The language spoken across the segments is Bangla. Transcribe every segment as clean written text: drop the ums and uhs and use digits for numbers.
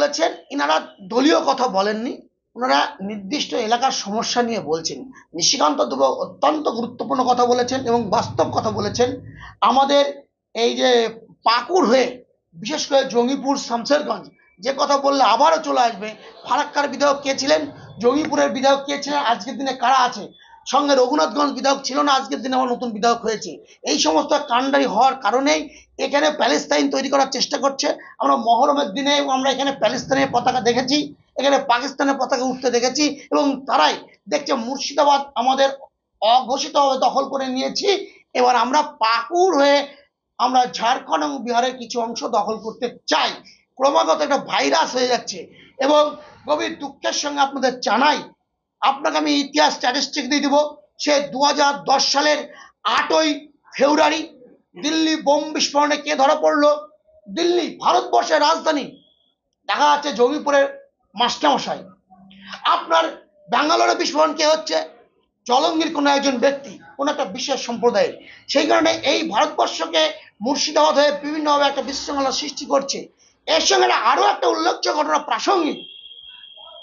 বলেছেন ইনারা দলীয় কথা বলেননি, ওনারা নির্দিষ্ট এলাকার সমস্যা নিয়ে বলছেন। নিশিকান্ত দুবে অত্যন্ত গুরুত্বপূর্ণ কথা বলেছেন এবং বাস্তব কথা বলেছেন। আমাদের এই যে পাকুড় হয়ে বিশেষ করে জঙ্গিপুর শামশেরগঞ্জ, যে কথা বললে আবারও চলে আসবে, ফারাক্কার বিধায়ক কে ছিলেন, জঙ্গিপুরের বিধায়ক কে ছিলেন, আজকের দিনে কারা আছে, সঙ্গে রঘুনাথগঞ্জ বিধায়ক ছিল না, আজকের দিনে আবার নতুন বিধায়ক হয়েছে। এই সমস্ত কাণ্ডারি হওয়ার কারণেই এখানে প্যালেস্তাইন তৈরি করার চেষ্টা করছে। আমরা মহরমের দিনে আমরা এখানে প্যালেস্তাইনের পতাকা দেখেছি, এখানে পাকিস্তানের পতাকা উঠতে দেখেছি, এবং তারাই দেখছে মুর্শিদাবাদ আমাদের অঘোষিতভাবে দখল করে নিয়েছি, এবার আমরা পাকুড় হয়ে আমরা ঝাড়খণ্ড এবং বিহারের কিছু অংশ দখল করতে চাই। ক্রমাগত একটা ভাইরাস হয়ে যাচ্ছে। এবং গভীর দুঃখের সঙ্গে আপনাদের জানাই, আপনাকে আমি ইতিহাস স্ট্যাটিস্টিক দিয়ে দেবো। সে 2010 সালের 8ই ফেব্রুয়ারি দিল্লি বোম বিস্ফোরণে কে ধরা পড়লো? দিল্লি, ভারতবর্ষের রাজধানী, দেখা যাচ্ছে জঙ্গিপুরের মাস্টারমশাই। আপনার ব্যাঙ্গালোরে বিস্ফোরণ কে হচ্ছে? জলঙ্গির কোনো একজন ব্যক্তি, কোনো একটা বিশেষ সম্প্রদায়ের। সেই কারণে এই ভারতবর্ষকে মুর্শিদাবাদ হয়ে বিভিন্নভাবে একটা বিশৃঙ্খলা সৃষ্টি করছে। এর সঙ্গে আরো একটা উল্লেখযোগ্য ঘটনা প্রাসঙ্গিক,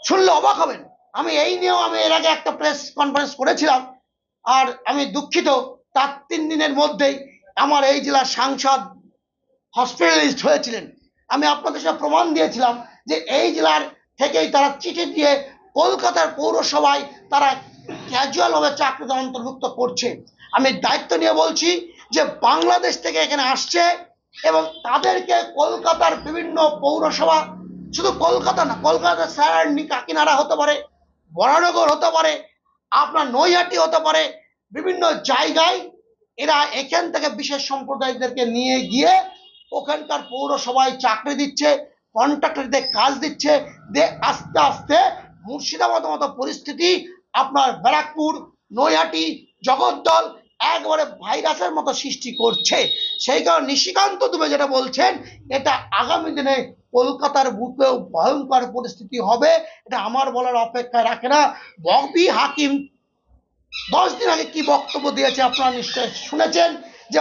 শুনলে অবাক হবেন। আমি এই নিয়েও এর আগে একটা প্রেস কনফারেন্স করেছিলাম, আর আমি দুঃখিত, তার 3 দিনের মধ্যেই আমার এই জেলার সাংসদ হসপিটালাইজড হয়েছিলেন। আমি আপনাদের সাথে প্রমাণ দিয়েছিলাম যে এই জেলার থেকেই তারা চিঠি দিয়ে কলকাতার পৌরসভায় তারা ক্যাজুয়ালভাবে চাকরিতে অন্তর্ভুক্ত করছে। আমি দায়িত্ব নিয়ে বলছি যে বাংলাদেশ থেকে এখানে আসছে এবং তাদেরকে কলকাতার বিভিন্ন পৌরসভা, শুধু কলকাতা না, কলকাতার সারাউন্ডিং কাকিনাড়া হতে পারে, বরানগর হতে পারে, আপনার নৈহাটি হতে পারে, বিভিন্ন জায়গায় এরা এখান থেকে বিশেষ সম্প্রদায়দেরকে নিয়ে গিয়ে ওখানকার পৌরসভায় চাকরি দিচ্ছে, কন্ট্রাক্টরদের কাজ দিচ্ছে। আস্তে আস্তে মুর্শিদাবাদ মতো পরিস্থিতি আপনার ব্যারাকপুর, নৈহাটি, জগদ্দল একবারে ভাইরাসের মতো সৃষ্টি করছে। সেই কারণে নিশিকান্ত দুবে যেটা বলছেন, এটা আগামী দিনে কলকাতার বুকেও ভয়ঙ্কর পরিস্থিতি হবে, এটা আমার বলার অপেক্ষায় রাখে না। ববি হাকিম 10 দিন আগে কি বক্তব্য দিয়েছে আপনারা নিশ্চয় শুনেছেন, যে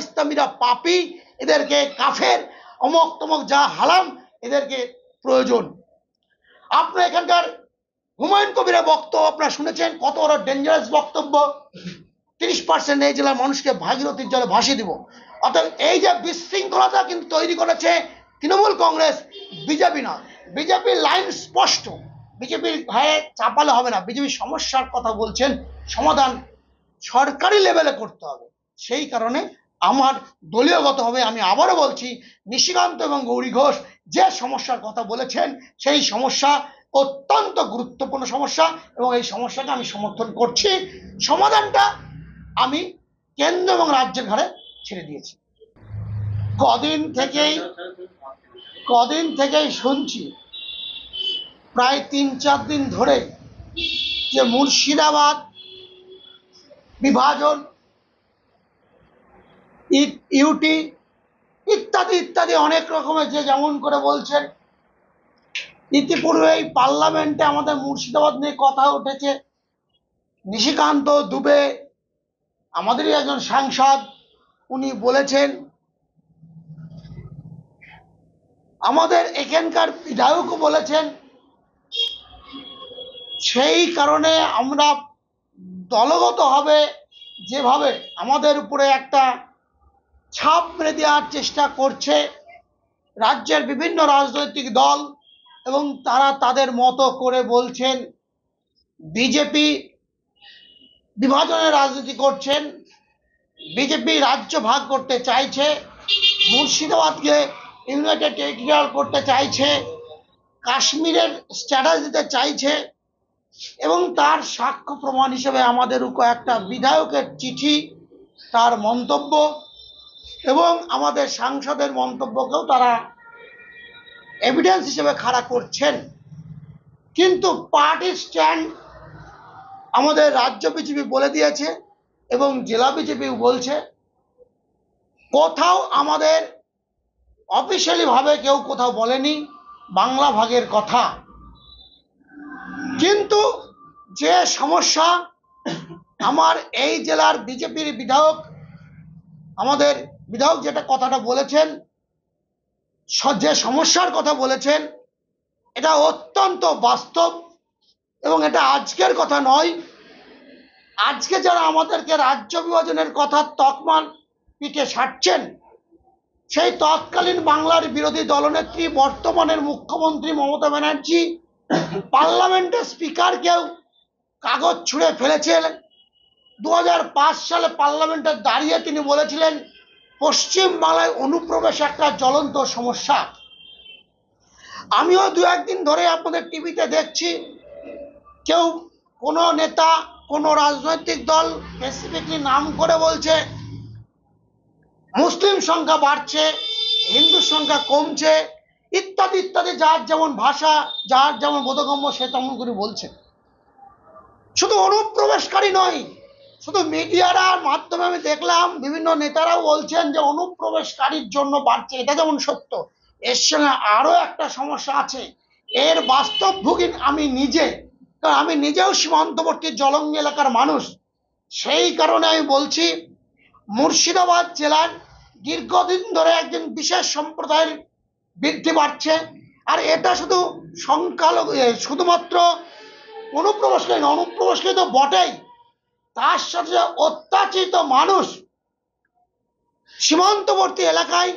ইসলামীরা পাপী, এদেরকে কাফের, অমক তমক যা হালাম, এদেরকে প্রয়োজন। আপনার এখানকার হুমায়ুন কবিরের বক্তব্য আপনারা শুনেছেন, কত বড় ডেঞ্জারাস বক্তব্য। 30% এই জেলার মানুষকে ভাগীরথীর জলে ভাসিয়ে দিব। অর্থাৎ এই যে বিশৃঙ্খলতা কিন্তু তৈরি করেছে তৃণমূল কংগ্রেস, বিজেপি না। বিজেপির লাইন স্পষ্ট, বিজেপির গায়ে চাপালে হবে না। বিজেপি সমস্যার কথা বলছেন, সমাধান সরকারি লেভেলে করতে হবে। সেই কারণে আমার দলীয়গতভাবে আমি আবারও বলছি, নিশিকান্ত এবং গৌরী ঘোষ যে সমস্যার কথা বলেছেন, সেই সমস্যা অত্যন্ত গুরুত্বপূর্ণ সমস্যা, এবং এই সমস্যাটা আমি সমর্থন করছি। সমাধানটা আমি কেন্দ্র এবং রাজ্যের ঘাড়ে ছেড়ে দিয়েছি। কদিন থেকেই শুনছি, প্রায় 3-4 দিন ধরে, যে মুর্শিদাবাদ বিভাজন, ইউটি ইত্যাদি ইত্যাদি অনেক রকমের যে যেমন করে বলছেন। ইতিপূর্বেই পার্লামেন্টে আমাদের মুর্শিদাবাদ নিয়ে কথা উঠেছে। নিশিকান্ত দুবে আমাদেরই একজন সাংসদ, উনি বলেছেন, আমাদের এখানকার বিধায়কও বলেছেন। সেই কারণে আমরা দলগতভাবে যেভাবে আমাদের উপরে একটা ছাপ মেরে দেওয়ার চেষ্টা করছে রাজ্যের বিভিন্ন রাজনৈতিক দল, এবং তারা তাদের মতো করে বলছেন বিজেপি বিভাজনের রাজনীতি করছেন, বিজেপি রাজ্য ভাগ করতে চাইছে, মুর্শিদাবাদকে ইউনাইটেড টেরিটরিয়াল করতে চাইছে, কাশ্মীরের স্ট্যাটাস দিতে চাইছে, এবং তার সাক্ষ্য প্রমাণ হিসেবে আমাদের একটা বিধায়কের চিঠি, তার মন্তব্য এবং আমাদের সাংসদের মন্তব্যকেও তারা এভিডেন্স হিসেবে খাড়া করছেন। কিন্তু পার্টির স্ট্যান্ড আমাদের রাজ্য বিজেপি বলে দিয়েছে এবং জেলা বিজেপিও বলছে। কোথাও আমাদের অফিসিয়ালি ভাবে কেউ কোথাও বলেনি বাংলা ভাগের কথা। কিন্তু যে সমস্যা আমার এই জেলার বিজেপির বিধায়ক, আমাদের বিধায়ক যেটা কথাটা বলেছেন, যে সমস্যার কথা বলেছেন, এটা অত্যন্ত বাস্তব এবং এটা আজকের কথা নয়। আজকে যারা আমাদেরকে রাজ্য বিভাজনের কথা তকমা পিঠে সাটছেন, সেই তৎকালীন বাংলার বিরোধী দলনেত্রী বর্তমানের মুখ্যমন্ত্রী মমতা ব্যানার্জি পার্লামেন্টের স্পিকারকেও কাগজ ছুঁড়ে ফেলেছিলেন। 2005 সালে পার্লামেন্টে দাঁড়িয়ে তিনি বলেছিলেন পশ্চিম বাংলায় অনুপ্রবেশ একটা জ্বলন্ত সমস্যা। আমিও দু একদিন ধরে আপনাদের টিভিতে দেখছি কেউ কোনো নেতা কোনো রাজনৈতিক দল স্পেসিফিকলি নাম করে বলছে মুসলিম সংখ্যা বাড়ছে, হিন্দু সংখ্যা কমছে, ইত্যাদি ইত্যাদি, যার যেমন ভাষা যার যেমন বোধগম্য সে তেমন করে বলছে। শুধু অনুপ্রবেশকারী নয়, শুধু মিডিয়ার মাধ্যমে আমি দেখলাম বিভিন্ন নেতারাও বলছেন যে অনুপ্রবেশকারীর জন্য বাড়ছে, এটা যেমন সত্য, এর সঙ্গে আরো একটা সমস্যা আছে। এর বাস্তব ভোগী আমি নিজে, কারণ আমি নিজেও সীমান্তবর্তী জলঙ্গি এলাকার মানুষ। সেই কারণে আমি বলছি মুর্শিদাবাদ জেলার দীর্ঘদিন ধরে একজন বিশেষ সম্প্রদায়ের বৃদ্ধি বাড়ছে। আর এটা শুধু সংখ্যালঘু, শুধুমাত্র অনুপ্রবেশকারী না, অনুপ্রবেশকারী তো বটেই, তার সাথে অত্যাচারিত মানুষ সীমান্তবর্তী এলাকায়,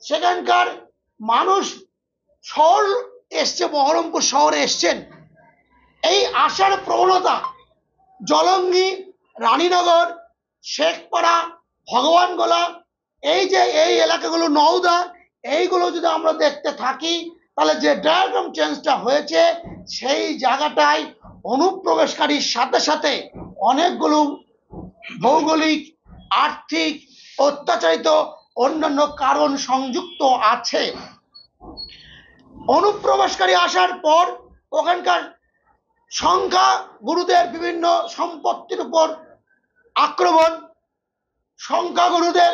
সেখানকার মানুষ শহর এসছে, বহরমপুর শহরে এসছেন। এই আসার প্রবণতা জলঙ্গি, রানীনগর, শেখপাড়া, ভগবানগোলা, এই যে এই এলাকাগুলো, নওদা, এইগুলো যদি আমরা দেখতে থাকি তাহলে যে ডায়াগ্রাম চেঞ্জটা হয়েছে সেই জায়গাটায় অনুপ্রবেশকারীর সাথে সাথে অনেকগুলো ভৌগোলিক, আর্থিক, অত্যাচারিত অন্যান্য কারণ সংযুক্ত আছে। অনুপ্রবেশকারী আসার পর ওখানকার সংখ্যা গুরুদের বিভিন্ন সম্পত্তির উপর আক্রমণ, সংখ্যাগুরুদের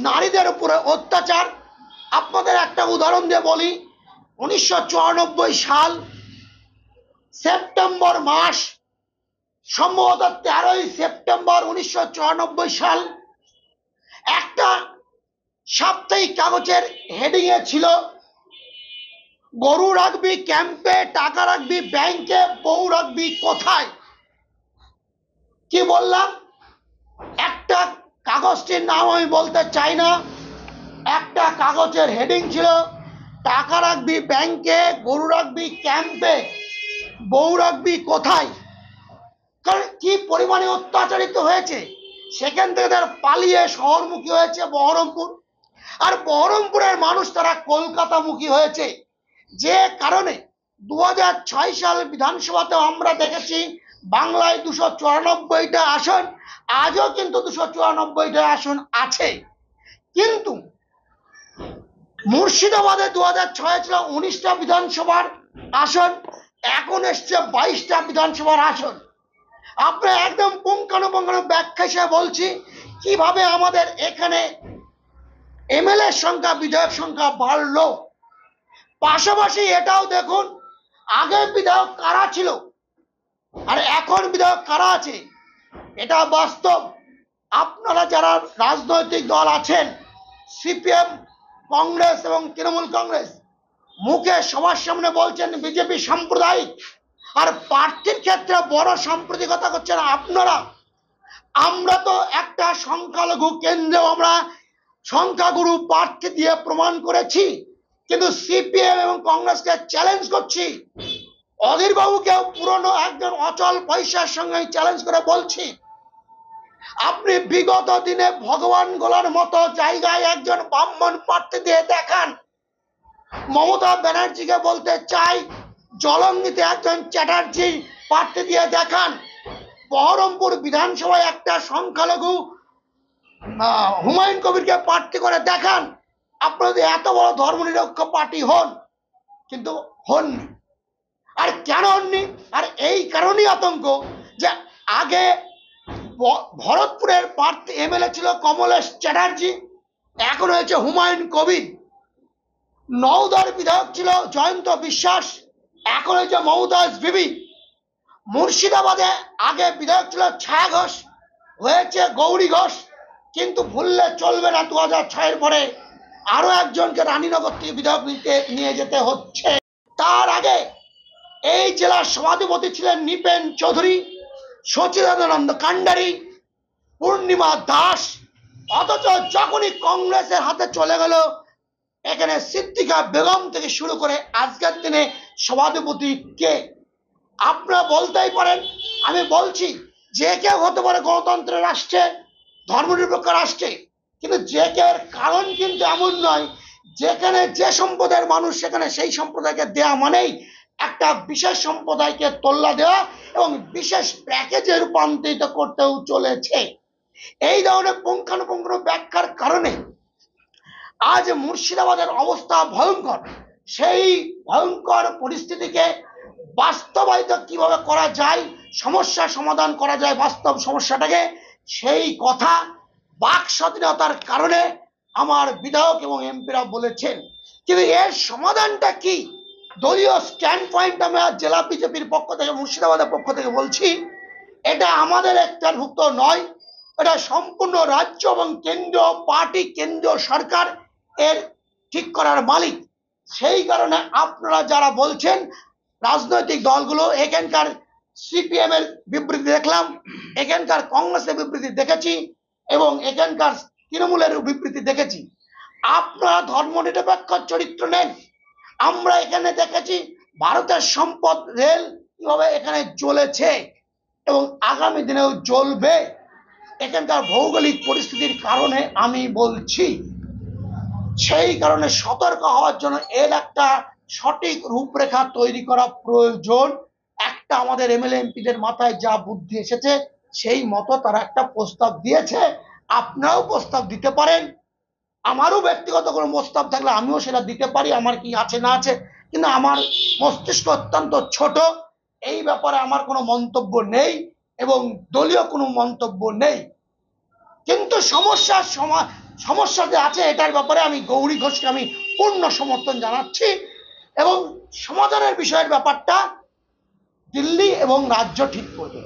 নারীদের উপরে অত্যাচার। আপনাদের একটা উদাহরণ দিয়ে বলি, 1994 সাল সেপ্টেম্বর মাস, সম্ভবত 13ই সেপ্টেম্বর 1994 সাল, একটা সাপ্তাহিক কাগজের হেডিং এ ছিল গরু রাখবি ক্যাম্পে, টাকা রাখবি ব্যাংকে, বউ রাখবি কোথায়। কি বললাম? একটা কাগজটির নাম আমি বলতে চাই না, একটা কাগজের হেডিং ছিল টাকা রাখবি ব্যাংকে, গরু রাখবি ক্যাম্পে, বউ রাখবি কোথায়। কারণ কি পরিমাণে অত্যাচারিত হয়েছে, সেখান থেকে তারা পালিয়ে শহরমুখী হয়েছে বহরমপুর, আর বহরমপুরের মানুষ তারা কলকাতামুখী হয়েছে। যে কারণে 2006 সাল বিধানসভাতে আমরা দেখেছি বাংলায় 294টা আসন, আজও কিন্তু 294টা আসন আছে। কিন্তু মুর্শিদাবাদে 2006 ছিল 19টা বিধানসভার আসন, এখন এসছে 22টা বিধানসভার আসন। আপনার একদম পুঙ্খানুপুঙ্খানু ব্যাখ্যা হিসেবে বলছি কিভাবে আমাদের এখানে এমএলএ সংখ্যা, বিধায়ক সংখ্যা বাড়লো। পাশাপাশি এটাও দেখুন আগে বিধায়ক কারা ছিল আর এখন বিধায়ক কারা আছে, এটা বাস্তব। আপনারা যারা রাজনৈতিক দল আছেন, সিপিএম, কংগ্রেস এবং তৃণমূল কংগ্রেস, মুখে সবার সামনে বলছেন বিজেপি সাম্প্রদায়িক, আর প্রার্থীর ক্ষেত্রে বড় সাম্প্রদায়িকতা করছেন আপনারা। আমরা তো একটা সংখ্যালঘু কেন্দ্রেও আমরা সংখ্যাগুরু প্রার্থী দিয়ে প্রমাণ করেছি, কিন্তু সিপিএম এবং কংগ্রেসকে চ্যালেঞ্জ করছি। অধীর বাবুকে পুরনো একজন অচল পয়সার সঙ্গে চ্যালেঞ্জ করে বলছি, আপনি বিগত দিনে ভগবান গোলার মতো জায়গায় একজন ব্রাহ্মণ প্রার্থী দিয়ে দেখান। মমতা ব্যানার্জিকে বলতে চাই, জলঙ্গিতে একজন চ্যাটার্জি প্রার্থী দিয়ে দেখান। বহরমপুর বিধানসভায় একটা সংখ্যালঘু হুমায়ুন কবিরকে প্রার্থী করে দেখান। আপনারা এত বড় ধর্মনিরপেক্ষ পার্টি হন, কিন্তু হননি। আর কেন হননি? আর এই কারণেই আতঙ্ক যে আগে ভরতপুরের প্রার্থী এমএলএ ছিল কমলেশ চ্যাটার্জি, এখন হয়েছে হুমায়ুন কবির। নওদার বিধায়ক ছিল জয়ন্ত বিশ্বাস, এখন হয়েছে মমতাজ বিবি। মুর্শিদাবাদে আগে বিধায়ক ছিল ছায়া ঘোষ, হয়েছে গৌরী ঘোষ। কিন্তু ভুললে চলবে না, 2006 পরে আরো একজনকে রানীনগর থেকে বিধায়ক নিয়ে যেতে হচ্ছে। তার আগে এই জেলার সভাধিপতি ছিলেন নিপেন চৌধুরী, সচিদানন্দ কান্ডারি, পূর্ণিমা দাস। অথচ যখনই কংগ্রেসের হাতে চলে গেল, এখানে সিদ্দিকা বেগম থেকে শুরু করে আজকের দিনে সভাধিপতি কে? আপনারা বলতেই পারেন, আমি বলছি যে কেউ হতে পারে গণতন্ত্রের রাষ্ট্রে, ধর্মনিরপেক্ষ রাষ্ট্রে, কিন্তু যে কেউ কারণ কিন্তু এমন নয় যেখানে যে সম্প্রদায়ের মানুষ সেখানে সেই সম্প্রদায়কে দেয়া মানেই একটা বিশেষ সম্প্রদায়কে তোল্লা দেওয়া এবং বিশেষ প্যাকেজে রূপান্তরিত করতেও চলেছে। এই ধরনের পুঙ্খানুপুঙ্খ ব্যাখ্যার কারণে আজ মুর্শিদাবাদের অবস্থা ভয়ঙ্কর। সেই ভয়ঙ্কর পরিস্থিতিকে বাস্তবায়িত কিভাবে করা যায়, সমস্যা সমাধান করা যায় বাস্তব সমস্যাটাকে, সেই কথা বাক স্বাধীনতার কারণে আমার বিধায়ক এবং এমপিরা বলেছেন। কিন্তু এর সমাধানটা কি? দলীয় স্ট্যান্ড পয়েন্ট আমি আজ জেলা বিজেপির পক্ষ থেকে, মুর্শিদাবাদের পক্ষ থেকে বলছি, এটা আমাদের একটাভুক্ত নয়, এটা সম্পূর্ণ রাজ্য এবং কেন্দ্রীয় পার্টি, কেন্দ্রীয় সরকার এর ঠিক করার মালিক। সেই কারণে আপনারা যারা বলছেন রাজনৈতিক দলগুলো, এখানকার সিপিএম এর বিবৃতি দেখলাম, এখানকার কংগ্রেসের বিবৃতি দেখেছি এবং এখানকার তৃণমূলের বিবৃতি দেখেছি, আপনারা ধর্মনিরপেক্ষ চরিত্র নেন। আমরা এখানে দেখেছি ভারতের সম্পদ রেল কিভাবে এখানে চলেছে এবং আগামী দিনেও চলবে। এখানকার ভৌগোলিক পরিস্থিতির কারণে আমি বলছি, সেই কারণে সতর্ক হওয়ার জন্য এর একটা সঠিক রূপরেখা তৈরি করা প্রয়োজন। একটা আমাদের এমএলএ এমপিদের মাথায় যা বুদ্ধি এসেছে সেই মতো তারা একটা প্রস্তাব দিয়েছে, আপনারাও প্রস্তাব দিতে পারেন। আমারও ব্যক্তিগত কোনো প্রস্তাব থাকলে আমিও সেটা দিতে পারি, আমার কি আছে না আছে, কিন্তু আমার মস্তিষ্ক অত্যন্ত ছোট, এই ব্যাপারে আমার কোনো মন্তব্য নেই এবং দলীয় কোনো মন্তব্য নেই। কিন্তু সমস্যা যে আছে এটার ব্যাপারে আমি গৌরী ঘোষকে আমি পূর্ণ সমর্থন জানাচ্ছি এবং সমাধানের বিষয়ের ব্যাপারটা দিল্লি এবং রাজ্য ঠিক করবে।